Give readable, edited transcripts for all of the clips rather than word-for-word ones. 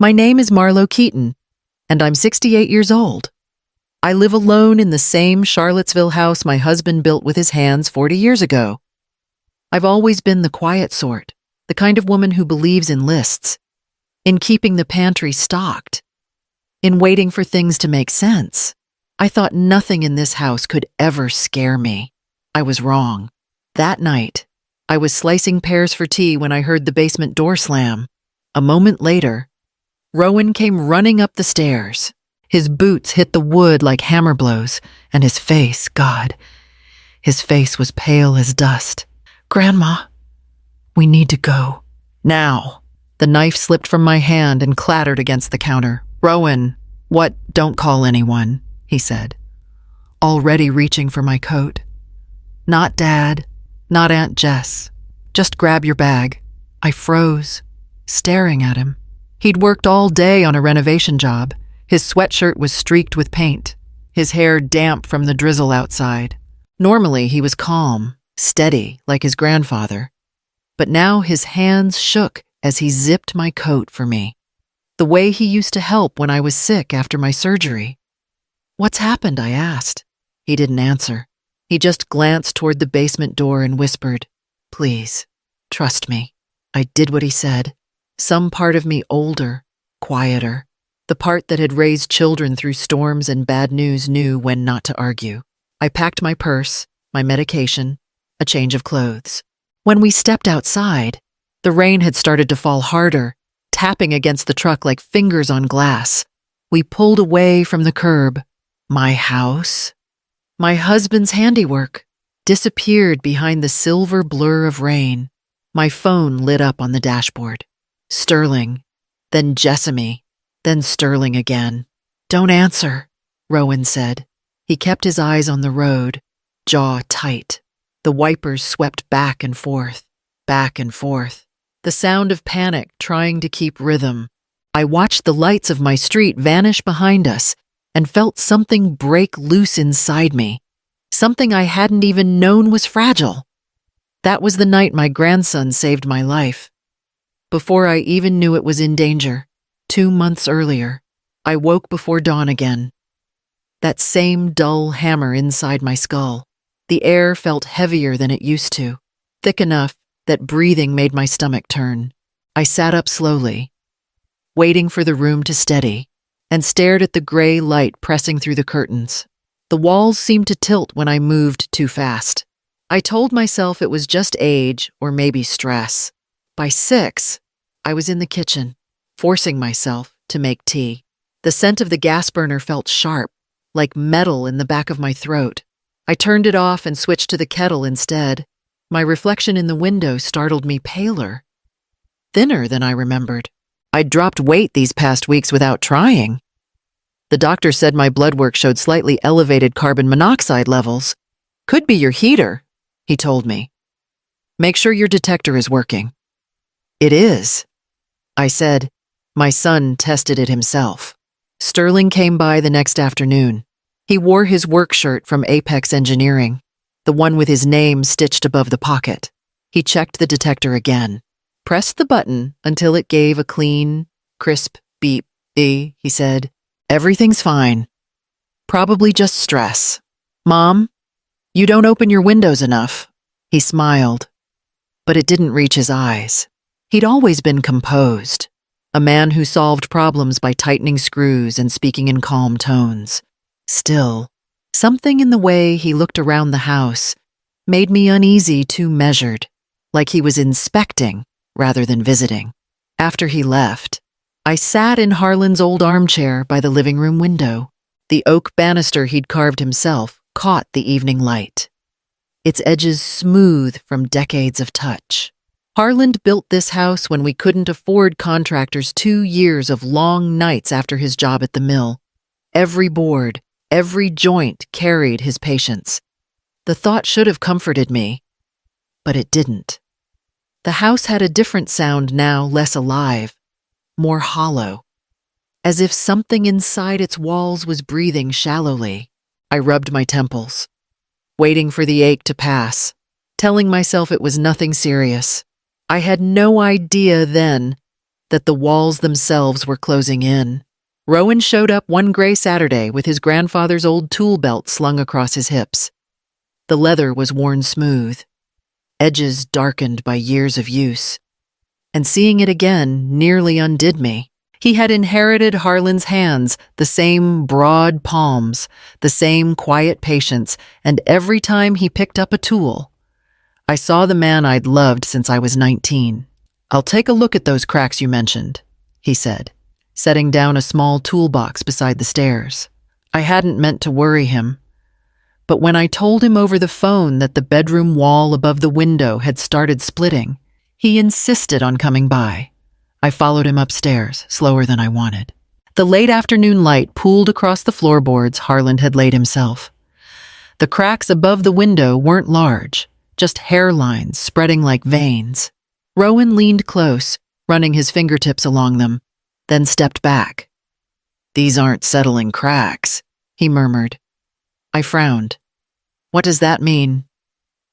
My name is Marlowe Keaton, and I'm 68 years old. I live alone in the same Charlottesville house my husband built with his hands 40 years ago. I've always been the quiet sort, the kind of woman who believes in lists, in keeping the pantry stocked, in waiting for things to make sense. I thought nothing in this house could ever scare me. I was wrong. That night, I was slicing pears for tea when I heard the basement door slam. A moment later, Rowan came running up the stairs. His boots hit the wood like hammer blows, and his face, God, his face was pale as dust. "Grandma, we need to go. Now." The knife slipped from my hand and clattered against the counter. "Rowan, what? Don't call anyone," he said, already reaching for my coat. "Not Dad, not Aunt Jess. Just grab your bag." I froze, staring at him. He'd worked all day on a renovation job. His sweatshirt was streaked with paint, his hair damp from the drizzle outside. Normally, he was calm, steady, like his grandfather. But now his hands shook as he zipped my coat for me, the way he used to help when I was sick after my surgery. "What's happened?" I asked. He didn't answer. He just glanced toward the basement door and whispered, "Please, trust me." I did what he said. Some part of me older, quieter, the part that had raised children through storms and bad news knew when not to argue. I packed my purse, my medication, a change of clothes. When we stepped outside, the rain had started to fall harder, tapping against the truck like fingers on glass. We pulled away from the curb. My house, my husband's handiwork, disappeared behind the silver blur of rain. My phone lit up on the dashboard. Sterling, then Jessamy, then Sterling again. "Don't answer," Rowan said. He kept his eyes on the road, jaw tight. The wipers swept back and forth, the sound of panic trying to keep rhythm. I watched the lights of my street vanish behind us and felt something break loose inside me, something I hadn't even known was fragile. That was the night my grandson saved my life. Before I even knew it was in danger, 2 months earlier, I woke before dawn again. That same dull hammer inside my skull. The air felt heavier than it used to, thick enough that breathing made my stomach turn. I sat up slowly, waiting for the room to steady, and stared at the gray light pressing through the curtains. The walls seemed to tilt when I moved too fast. I told myself it was just age or maybe stress. By 6, I was in the kitchen, forcing myself to make tea. The scent of the gas burner felt sharp, like metal in the back of my throat. I turned it off and switched to the kettle instead. My reflection in the window startled me paler, thinner than I remembered. I'd dropped weight these past weeks without trying. The doctor said my blood work showed slightly elevated carbon monoxide levels. "Could be your heater," he told me. "Make sure your detector is working." "It is," I said. My son tested it himself. Sterling came by the next afternoon. He wore his work shirt from Apex Engineering, the one with his name stitched above the pocket. He checked the detector again, pressed the button until it gave a clean, crisp beep. He said, "Everything's fine. Probably just stress. Mom, you don't open your windows enough." He smiled, but it didn't reach his eyes. He'd always been composed, a man who solved problems by tightening screws and speaking in calm tones. Still, something in the way he looked around the house made me uneasy, too measured, like he was inspecting rather than visiting. After he left, I sat in Harlan's old armchair by the living room window. The oak banister he'd carved himself caught the evening light, its edges smooth from decades of touch. Harlan built this house when we couldn't afford contractors 2 years of long nights after his job at the mill. Every board, every joint carried his patience. The thought should have comforted me, but it didn't. The house had a different sound now, less alive, more hollow, as if something inside its walls was breathing shallowly. I rubbed my temples, waiting for the ache to pass, telling myself it was nothing serious. I had no idea then that the walls themselves were closing in. Rowan showed up one gray Saturday with his grandfather's old tool belt slung across his hips. The leather was worn smooth, edges darkened by years of use. And seeing it again nearly undid me. He had inherited Harlan's hands, the same broad palms, the same quiet patience, and every time he picked up a tool, I saw the man I'd loved since I was 19. "I'll take a look at those cracks you mentioned," he said, setting down a small toolbox beside the stairs. I hadn't meant to worry him, but when I told him over the phone that the bedroom wall above the window had started splitting, he insisted on coming by. I followed him upstairs, slower than I wanted. The late afternoon light pooled across the floorboards Harlan had laid himself. The cracks above the window weren't large, just hairlines spreading like veins. Rowan leaned close, running his fingertips along them, then stepped back. "These aren't settling cracks," he murmured. I frowned. "What does that mean?"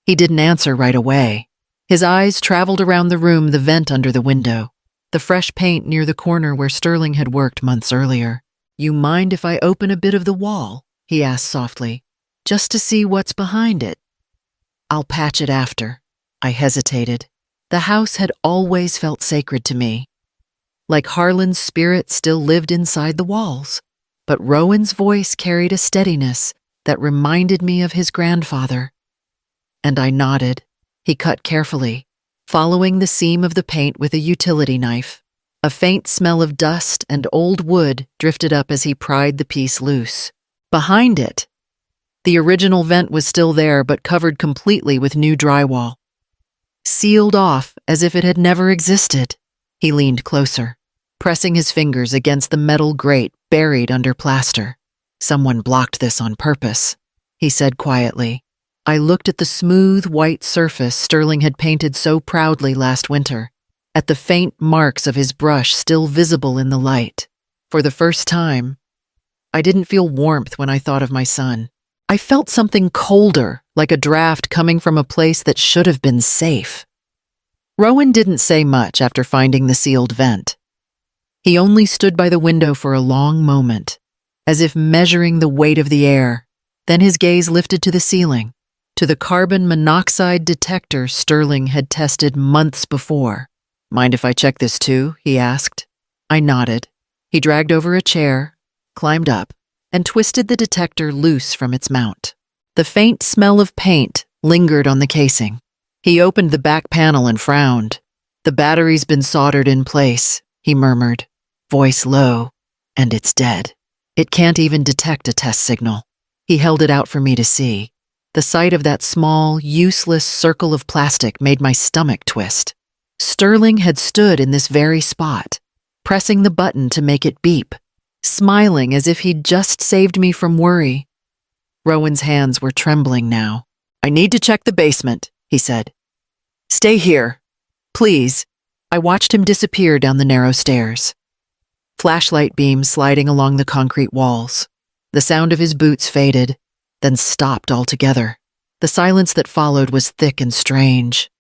He didn't answer right away. His eyes traveled around the room, the vent under the window, the fresh paint near the corner where Sterling had worked months earlier. "You mind if I open a bit of the wall?" he asked softly, "just to see what's behind it." "I'll patch it after." I hesitated. The house had always felt sacred to me, like Harlan's spirit still lived inside the walls. But Rowan's voice carried a steadiness that reminded me of his grandfather. And I nodded. He cut carefully, following the seam of the paint with a utility knife. A faint smell of dust and old wood drifted up as he pried the piece loose. Behind it, the original vent was still there but covered completely with new drywall. Sealed off as if it had never existed. He leaned closer, pressing his fingers against the metal grate buried under plaster. "Someone blocked this on purpose," he said quietly. I looked at the smooth white surface Sterling had painted so proudly last winter, at the faint marks of his brush still visible in the light. For the first time, I didn't feel warmth when I thought of my son. I felt something colder, like a draft coming from a place that should have been safe. Rowan didn't say much after finding the sealed vent. He only stood by the window for a long moment, as if measuring the weight of the air. Then his gaze lifted to the ceiling, to the carbon monoxide detector Sterling had tested months before. "Mind if I check this too?" he asked. I nodded. He dragged over a chair, climbed up, and twisted the detector loose from its mount. The faint smell of paint lingered on the casing. He opened the back panel and frowned. "The battery's been soldered in place," he murmured, voice low, "and it's dead. It can't even detect a test signal." He held it out for me to see. The sight of that small, useless circle of plastic made my stomach twist. Sterling had stood in this very spot, pressing the button to make it beep, smiling as if he'd just saved me from worry. Rowan's hands were trembling now. "I need to check the basement," he said. "Stay here, please." I watched him disappear down the narrow stairs, flashlight beams sliding along the concrete walls. The sound of his boots faded, then stopped altogether. The silence that followed was thick and strange,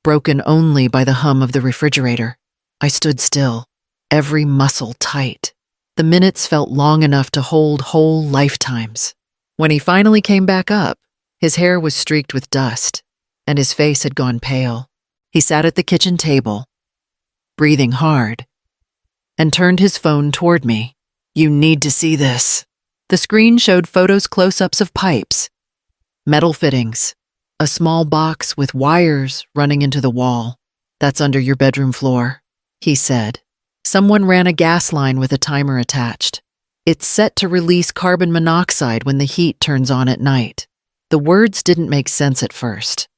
broken only by the hum of the refrigerator. I stood still, every muscle tight. The minutes felt long enough to hold whole lifetimes. When he finally came back up, his hair was streaked with dust, and his face had gone pale. He sat at the kitchen table, breathing hard, and turned his phone toward me. "You need to see this." The screen showed photos close-ups of pipes, metal fittings, a small box with wires running into the wall. "That's under your bedroom floor," he said. Someone ran a gas line with a timer attached. "It's set to release carbon monoxide when the heat turns on at night." The words didn't make sense at first.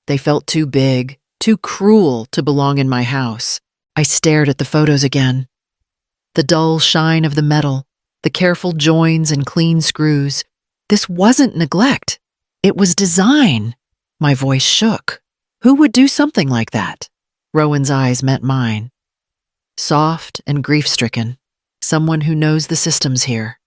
They felt too big, too cruel to belong in my house. I stared at the photos again. The dull shine of the metal, the careful joins and clean screws. This wasn't neglect. It was design. My voice shook. Who would do something like that? Rowan's eyes met mine. Soft and grief-stricken. "Someone who knows the systems here,"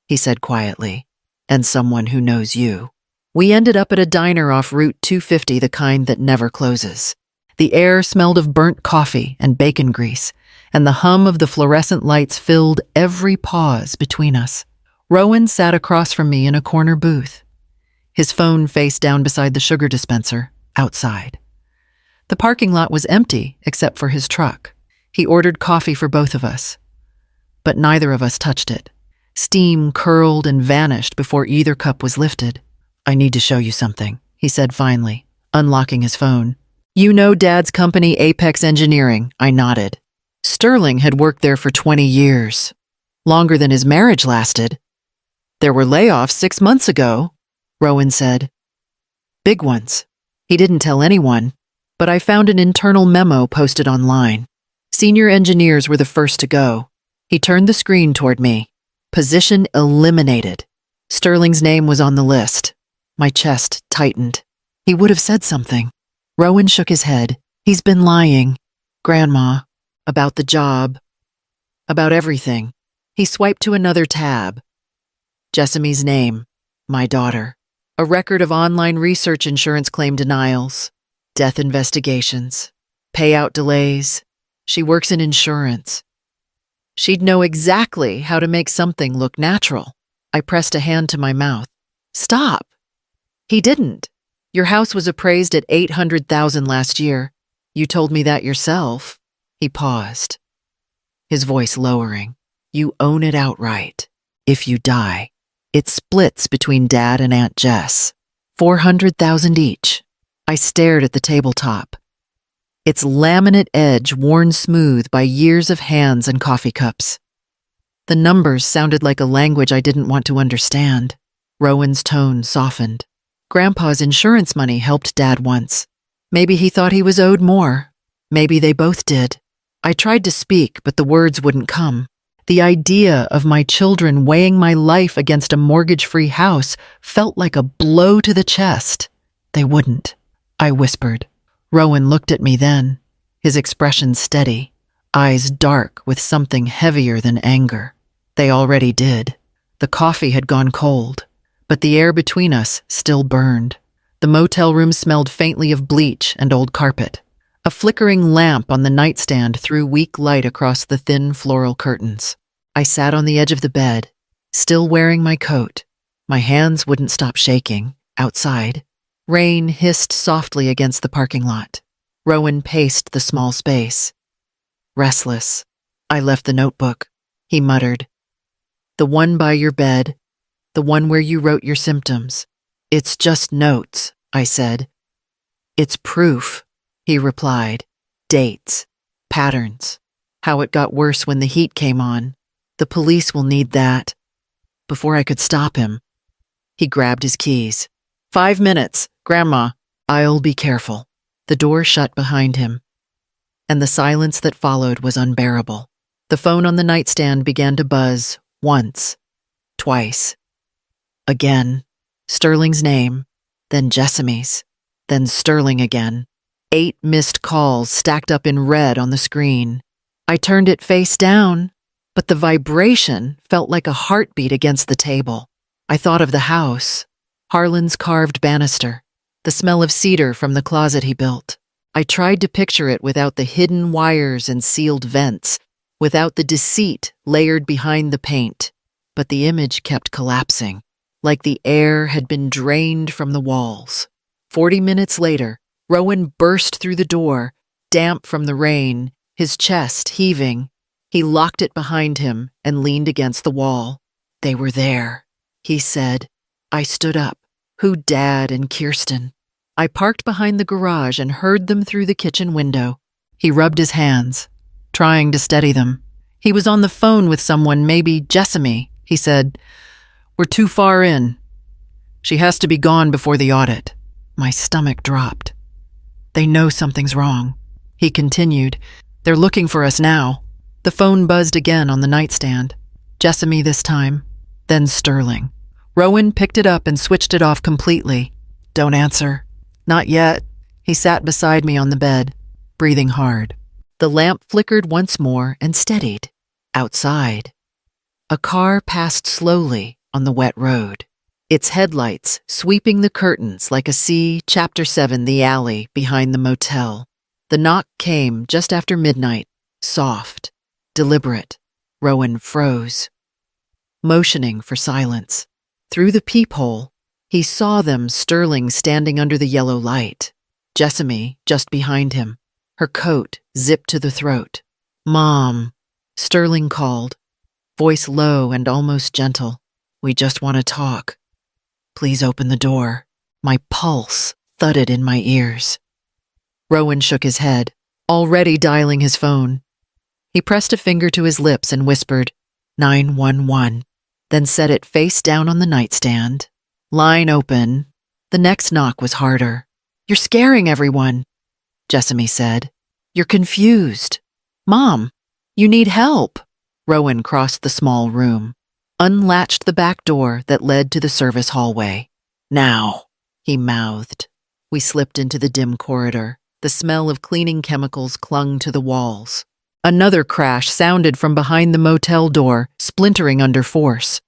he said quietly, "and someone who knows you." We ended up at a diner off Route 250, the kind that never closes. The air smelled of burnt coffee and bacon grease, and the hum of the fluorescent lights filled every pause between us. Rowan sat across from me in a corner booth, his phone face down beside the sugar dispenser, outside. The parking lot was empty except for his truck. He ordered coffee for both of us, but neither of us touched it. Steam curled and vanished before either cup was lifted. "I need to show you something," he said finally, unlocking his phone. "You know Dad's company, Apex Engineering?" I nodded. Sterling had worked there for 20 years, longer than his marriage lasted. "There were layoffs 6 months ago," Rowan said. "Big ones." He didn't tell anyone, but I found an internal memo posted online. Senior engineers were the first to go. He turned the screen toward me. "Position eliminated." Sterling's name was on the list. My chest tightened. He would have said something. Rowan shook his head. "He's been lying, Grandma, about the job, about everything." He swiped to another tab. Jessamy's name, my daughter. A record of online research insurance claim denials, death investigations, payout delays. She works in insurance. She'd know exactly how to make something look natural. I pressed a hand to my mouth. "Stop." He didn't. "Your house was appraised at $800,000 last year. You told me that yourself." He paused, his voice lowering. "You own it outright. If you die, it splits between Dad and Aunt Jess. $400,000 each." I stared at the tabletop, its laminate edge worn smooth by years of hands and coffee cups. The numbers sounded like a language I didn't want to understand. Rowan's tone softened. "Grandpa's insurance money helped Dad once. Maybe he thought he was owed more. Maybe they both did." I tried to speak, but the words wouldn't come. The idea of my children weighing my life against a mortgage-free house felt like a blow to the chest. "They wouldn't," I whispered. Rowan looked at me then, his expression steady, eyes dark with something heavier than anger. "They already did." The coffee had gone cold, but the air between us still burned. The motel room smelled faintly of bleach and old carpet. A flickering lamp on the nightstand threw weak light across the thin floral curtains. I sat on the edge of the bed, still wearing my coat. My hands wouldn't stop shaking. Outside, rain hissed softly against the parking lot. Rowan paced the small space. "Restless." I left the notebook. He muttered. "The one by your bed, the one where you wrote your symptoms." "It's just notes," I said. "It's proof," he replied. "Dates, patterns, how it got worse when the heat came on. The police will need that." Before I could stop him, he grabbed his keys. "5 minutes, Grandma." "I'll be careful." The door shut behind him, and the silence that followed was unbearable. The phone on the nightstand began to buzz once, twice. Again, Sterling's name, then Jessamy's, then Sterling again. 8 missed calls stacked up in red on the screen. I turned it face down, but the vibration felt like a heartbeat against the table. I thought of the house, Harlan's carved banister, the smell of cedar from the closet he built. I tried to picture it without the hidden wires and sealed vents, without the deceit layered behind the paint, but the image kept collapsing, like the air had been drained from the walls. 40 minutes later, Rowan burst through the door, damp from the rain, his chest heaving. He locked it behind him and leaned against the wall. "They were there," he said. I stood up. "Who, Dad and Kirsten?" I parked behind the garage and heard them through the kitchen window. He rubbed his hands, trying to steady them. "He was on the phone with someone, maybe Jessamy," he said. "We're too far in. She has to be gone before the audit." My stomach dropped. "They know something's wrong," he continued. "They're looking for us now." The phone buzzed again on the nightstand. Jessamy this time, then Sterling. Rowan picked it up and switched it off completely. "Don't answer." "Not yet." He sat beside me on the bed, breathing hard. The lamp flickered once more and steadied. Outside, a car passed slowly on the wet road, its headlights sweeping the curtains like a sea, Chapter 7, the alley behind the motel. The knock came just after midnight, soft, deliberate. Rowan froze, motioning for silence. Through the peephole, he saw them, Sterling standing under the yellow light, Jessamy just behind him, her coat zipped to the throat. "Mom," Sterling called, voice low and almost gentle. "We just want to talk. Please open the door." My pulse thudded in my ears. Rowan shook his head, already dialing his phone. He pressed a finger to his lips and whispered, 911, then set it face down on the nightstand. "Line open." The next knock was harder. "You're scaring everyone," Jessamy said. "You're confused. Mom, you need help." Rowan crossed the small room, unlatched the back door that led to the service hallway. "Now," he mouthed. We slipped into the dim corridor. The smell of cleaning chemicals clung to the walls. Another crash sounded from behind the motel door, splintering under force.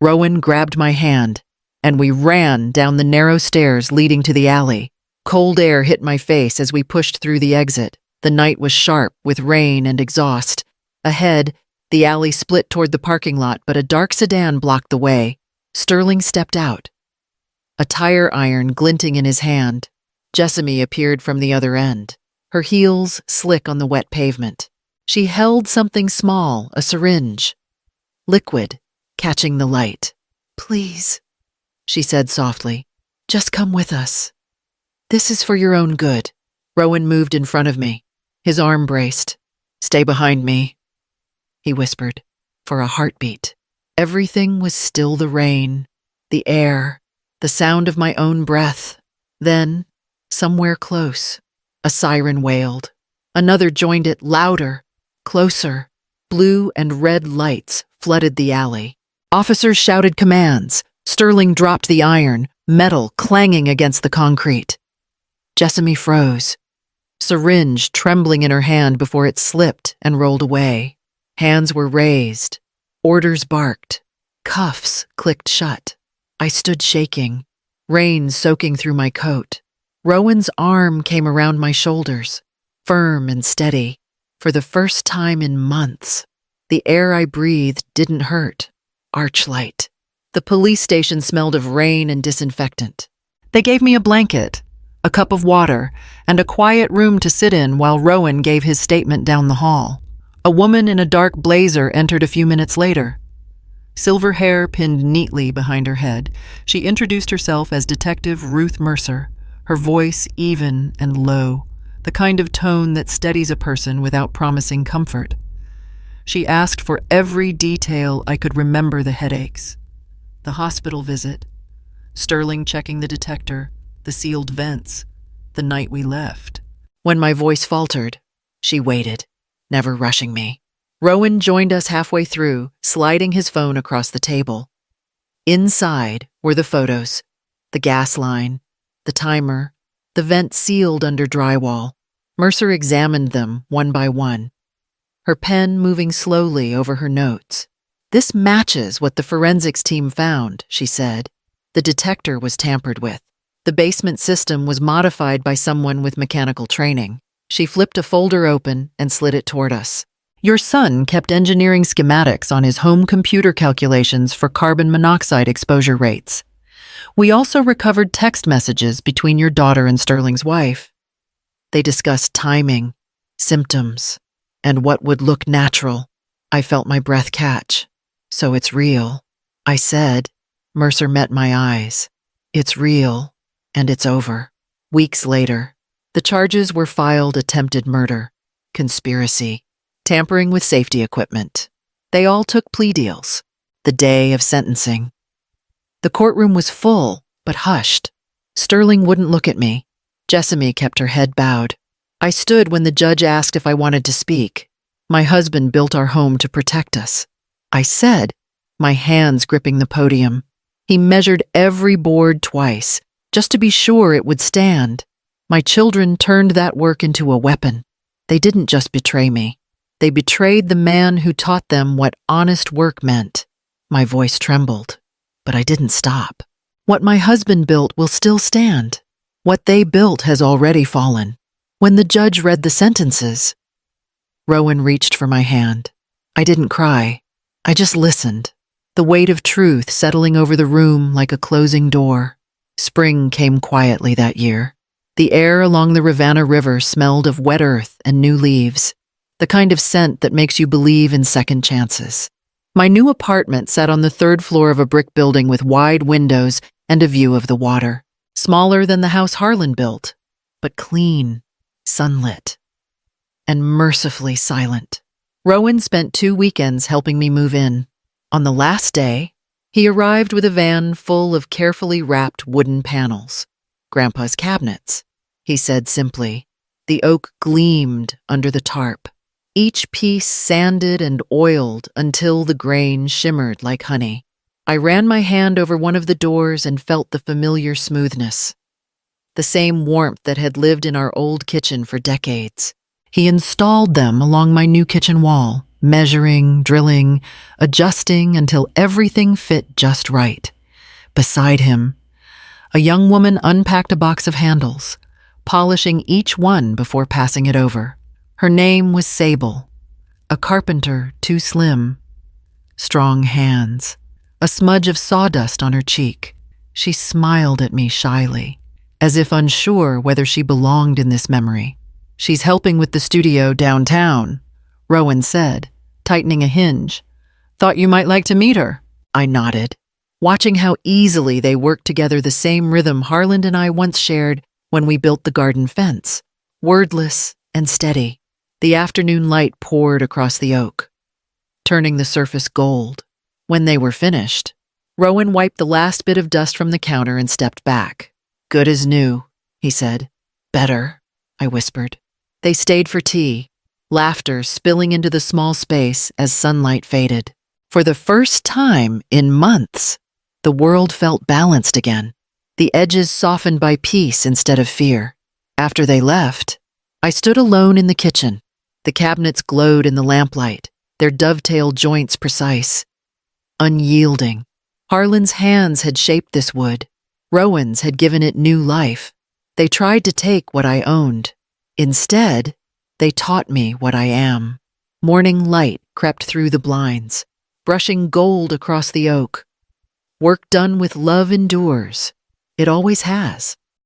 Rowan grabbed my hand, and we ran down the narrow stairs leading to the alley. Cold air hit my face as we pushed through the exit. The night was sharp with rain and exhaust. Ahead, the alley split toward the parking lot, but a dark sedan blocked the way. Sterling stepped out, a tire iron glinting in his hand. Jessamy appeared from the other end, her heels slick on the wet pavement. She held something small, a syringe, liquid, catching the light. "Please," she said softly, "just come with us. This is for your own good." Rowan moved in front of me, his arm braced. "Stay behind me," he whispered, for a heartbeat. Everything was still: the rain, the air, the sound of my own breath. Then, somewhere close, a siren wailed. Another joined it, louder, closer. Blue and red lights flooded the alley. Officers shouted commands. Sterling dropped the iron, metal clanging against the concrete. Jessamy froze, syringe trembling in her hand before it slipped and rolled away. Hands were raised. Orders barked. Cuffs clicked shut. I stood shaking, rain soaking through my coat. Rowan's arm came around my shoulders, firm and steady. For the first time in months, the air I breathed didn't hurt. Archlight. The police station smelled of rain and disinfectant. They gave me a blanket, a cup of water, and a quiet room to sit in while Rowan gave his statement down the hall. A woman in a dark blazer entered a few minutes later. Silver hair pinned neatly behind her head, she introduced herself as Detective Ruth Mercer, her voice even and low, the kind of tone that steadies a person without promising comfort. She asked for every detail I could remember: the headaches, the hospital visit, Sterling checking the detector, the sealed vents, the night we left. When my voice faltered, she waited, never rushing me. Rowan joined us halfway through, sliding his phone across the table. Inside were the photos, the gas line, the timer, the vent sealed under drywall. Mercer examined them one by one, her pen moving slowly over her notes. "This matches what the forensics team found," she said. "The detector was tampered with. The basement system was modified by someone with mechanical training." She flipped a folder open and slid it toward us. "Your son kept engineering schematics on his home computer calculations for carbon monoxide exposure rates. We also recovered text messages between your daughter and Sterling's wife. They discussed timing, symptoms, and what would look natural." I felt my breath catch. "So it's real," I said. Mercer met my eyes. "It's real, and it's over." Weeks later, the charges were filed: attempted murder, conspiracy, tampering with safety equipment. They all took plea deals. The day of sentencing. The courtroom was full, but hushed. Sterling wouldn't look at me. Jessamy kept her head bowed. I stood when the judge asked if I wanted to speak. "My husband built our home to protect us," I said, my hands gripping the podium. "He measured every board twice, just to be sure it would stand. My children turned that work into a weapon. They didn't just betray me. They betrayed the man who taught them what honest work meant." My voice trembled, but I didn't stop. "What my husband built will still stand. What they built has already fallen. When the judge read the sentences, Rowan reached for my hand. I didn't cry. I just listened, the weight of truth settling over the room like a closing door. Spring came quietly that year. The air along the Rivanna River smelled of wet earth and new leaves, the kind of scent that makes you believe in second chances. My new apartment sat on the third floor of a brick building with wide windows and a view of the water. Smaller than the house Harlan built, but clean, sunlit, and mercifully silent. Rowan spent 2 weekends helping me move in. On the last day, he arrived with a van full of carefully wrapped wooden panels. Grandpa's cabinets, he said simply. The oak gleamed under the tarp, each piece sanded and oiled until the grain shimmered like honey. I ran my hand over one of the doors and felt the familiar smoothness, the same warmth that had lived in our old kitchen for decades. He installed them along my new kitchen wall, measuring, drilling, adjusting until everything fit just right. Beside him, a young woman unpacked a box of handles, polishing each one before passing it over. Her name was Sable, a carpenter too slim. Strong hands, a smudge of sawdust on her cheek. She smiled at me shyly, as if unsure whether she belonged in this memory. "She's helping with the studio downtown," Rowan said, tightening a hinge. "Thought you might like to meet her." I nodded, watching how easily they worked together, the same rhythm Harlan and I once shared when we built the garden fence, wordless and steady. The afternoon light poured across the oak, turning the surface gold. When they were finished, Rowan wiped the last bit of dust from the counter and stepped back. "Good as new," he said. "Better," I whispered. They stayed for tea, laughter spilling into the small space as sunlight faded. For the first time in months, the world felt balanced again. The edges softened by peace instead of fear. After they left, I stood alone in the kitchen. The cabinets glowed in the lamplight, their dovetail joints precise, unyielding. Harlan's hands had shaped this wood. Rowan's had given it new life. They tried to take what I owned. Instead, they taught me what I am. Morning light crept through the blinds, brushing gold across the oak. Work done with love endures. It always has.